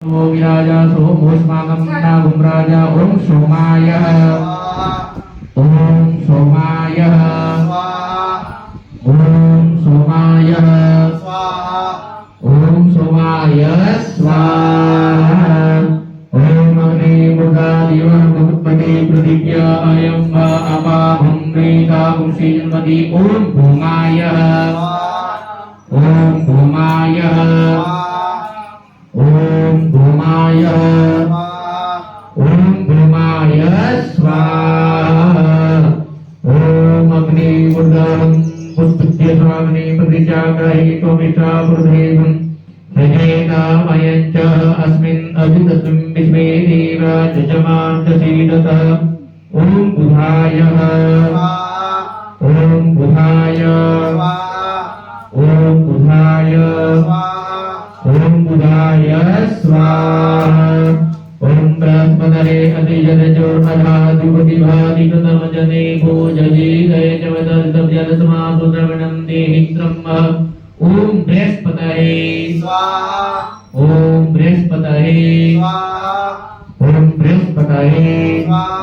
विराजा सोमोस्माकं नागुं राजा ओम सोमाय ओम सोमाय ओम सोमाय ओम सोमाय स्वाहा ओम अग्नि मुदा दिव भूपति प्रतिज्ञा अयं अपाहं प्रेताहं श्रीमती ओम भूमाय ओम भूमाय ओम भूमाय स्वाहा ओम अग्नि मुद्दं पुष्पज्य स्वाग्नि प्रतिजाग्रहीतो मित्रा प्रदेवं सजेतामयं च अस्मिन् अजितस्मिन् विश्वे देव जजमान च सीदतः ओम बुधाय ओम बुधाय ओम बुधाय ओम बुधाय स्वाहा ओम बृहस्पतये अतिजनजो अधाधिपतिभाधिकृतमजने भोजजे जयजवदर्दव्यदसमासुद्रवणं देहि ब्रह्म ओम बृहस्पतये स्वाहा ओम बृहस्पतये स्वाहा ओम बृहस्पतये स्वाहा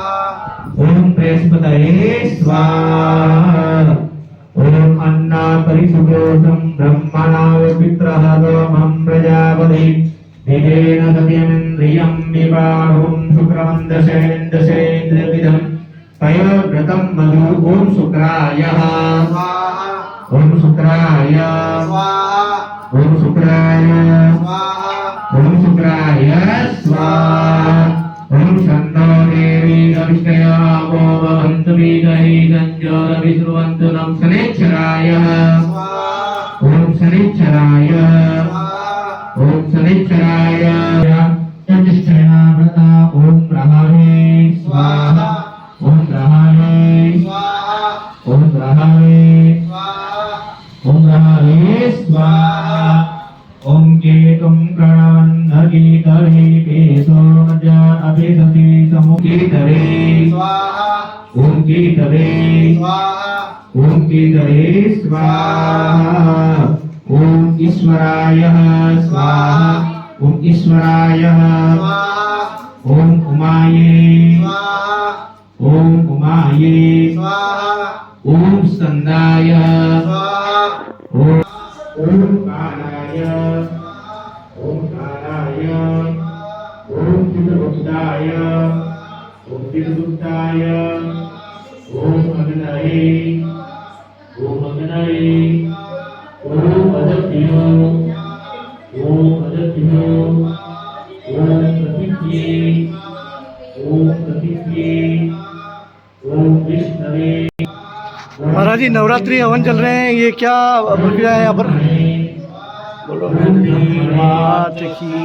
ओम बृहस्पतये स्वाहा ओम अन्ना परिसुदोषं ब्रह्मणा वित्रहदोमं प्रजापति दिवेन सत्यमिन्द्रियं विवाहुं शुक्रं दशेन्द्रविदं तयोव्रतं मधु ओम शुक्राय स्वाहा ओम शुक्राय स्वाहा ओम शुक्राय स्वाहा ओम शुक्राय स्वाहा ओम शन्नो देवी अभिषयामो भवन्तु विदहि गञ्जोरविश्रुवन्तु नम शनिश्चराय ओम शनिश्चराय ओम शनिश्चराय प्रतिष्ठया व्रता ओम प्रहारे स्वाहा ओम प्रहारे स्वाहा ओम प्रहारे स्वाहा ओम प्रहारे स्वाहा ओम केतुं प्रणवन्नगीतरे केशो मजा अभिसति समुगीतरे स्वाहा ओम कीतरे स्वाहा ओम कीतरे स्वाहा ओम ईश्वराय स्वाहा ओम ईश्वराय स्वाहा ओम उमाये स्वाहा ओम उमाये स्वाहा ओम स्कंदाय स्वाहा ओम कालाय ओम कालाय ओम चित्रगुप्ताय ओम चित्रगुप्ताय ओम अग्नये ओम अग्नये ओम अदत्यो ओम अदत्यो ओम प्रतीक्ये ओम प्रतीक्ये ओम विष्णवे। महाराज जी नवरात्रि हवन चल रहे हैं, ये क्या प्रक्रिया है यहाँ पर? बोलो मात की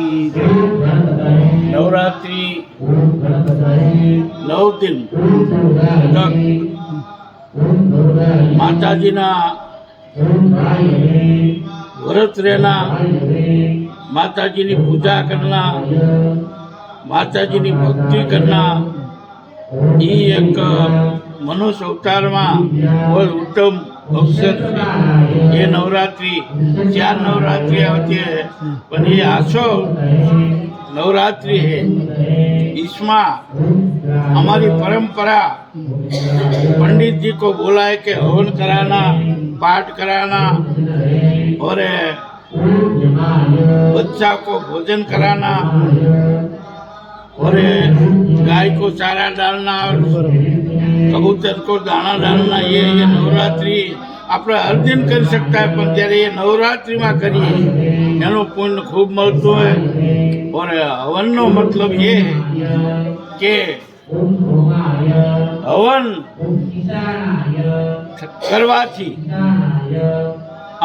नवरात्रि 9 दिन तक माताजीना व्रत रहना, माताजीनी पूजा करना, माताजीनी भक्ति करना, ये एक मनुष्य अवतार में बहुत उत्तम अवसर है। ये नवरात्रि 4 नवरात्रि होती है, पर ये आसो नवरात्रि है। इसमें हमारी परंपरा पंडित जी को बोला है कि हवन कराना, पाठ कराना और बच्चा को भोजन कराना और गाय को चारा डालना और कबूतर को दाना डालना। ये नवरात्रि આપણે હર દિન કરી શકતા है, પણ જ્યારે એ નવરાત્રિમાં કરીએ એનો પુણ્ય ખૂબ મળતો હોય। और હવનનો મતલબ એ है કે હવન કરવાથી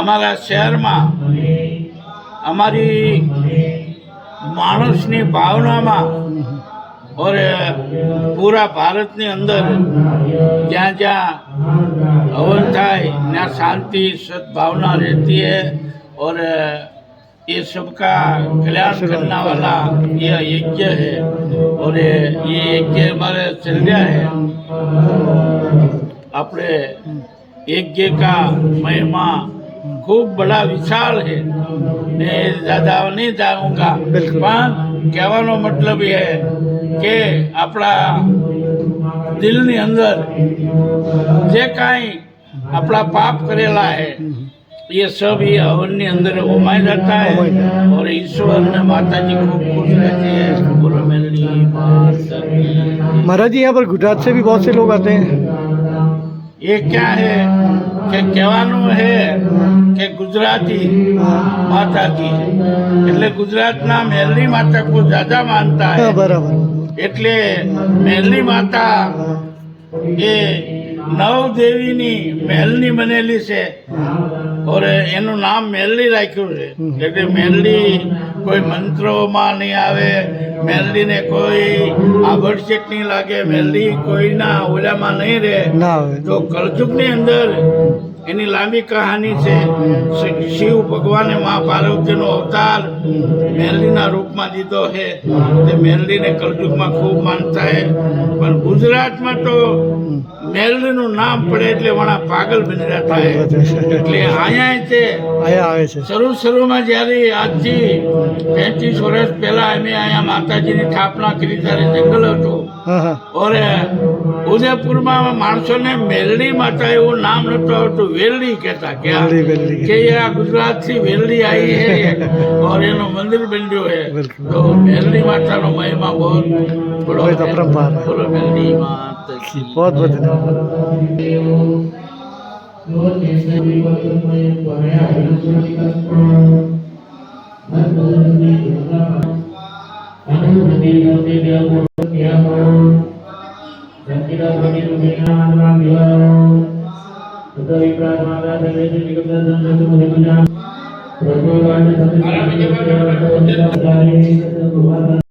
અમારા શહેરમાં અમારી માણસની ભાવનામાં और पूरा भारत ने अंदर जहाँ जहाँ हवन थाय ત્યાં शांति सद्भावना रहती है और ये सबका कल्याण करने वाला यह यज्ञ है। और ये यज्ञ हमारे चल रहा है। अपने यज्ञ का महिमा खूब बड़ा विशाल है। मैं ज़्यादा नहीं जाऊँगा, बिल्कुल। पर કહેવાનો મતલબ એ है કે આપણા દિલની અંદર જે કાંઈ આપણા પાપ કરેલા है ये सब ये हवन के अंदर उमाय जाता है और ईश्वर ने माता जी खूब खुश रहती है। बोलो मेरी माता की। महाराज जी यहाँ पर गुजरात से भी बहुत से लोग आते हैं। ये क्या है कि કહેવાનું है कि गुजराती माता की એટલે ગુજરાતના મેરલી માતા को ज्यादा मानता है। हाँ, बराबर। એટલે મેરલી માતા એ નવ દેવીની મહેલની બનેલી છે और એનું નામ મેરલી રાખ્યું છે। એટલે મેરલી કોઈ મંત્રોમાં નહીં આવે, મેરલીને કોઈ આભડછેટ નહીં લાગે, મેરલી કોઈના ઓલામાં નહીં રહે। ना आवे। તો કળયુગની અંદર એની લાંબી કહાની છે। શિવ ભગવાને મા પાર્વતીનો અવતાર મેરલીના રૂપમાં દીધો છે। તે મેરલીને કળયુગમાં ખૂબ માનતા છે, પણ ગુજરાતમાં તો મેરલીનું નામ પડે એટલે વણા પાગલ બની રહ્યા થાય। એટલે અહીંયા તે आया आवे છે। શરૂમાં જ્યારે આજથી 35 વર્ષ પહેલા અમે અહીંયા માતાજીની સ્થાપના કરી ત્યારે જંગલ હતું हाँ हाँ और ઉદયપુરમાં માણસોને મેરડી માતા એવું નામ નતું આવતું, વેરડી કહેતા क्या वेरली। કે આ ગુજરાતથી વેરડી આવી है और એનું મંદિર બન્યું है। बिल्कुल। તો મેરડી માતાનો મહિમા બહુ બડો वही तो है। परंपरा है। બોલો મેરડી માતા કી। बहुत बहुत धन्यवाद। Para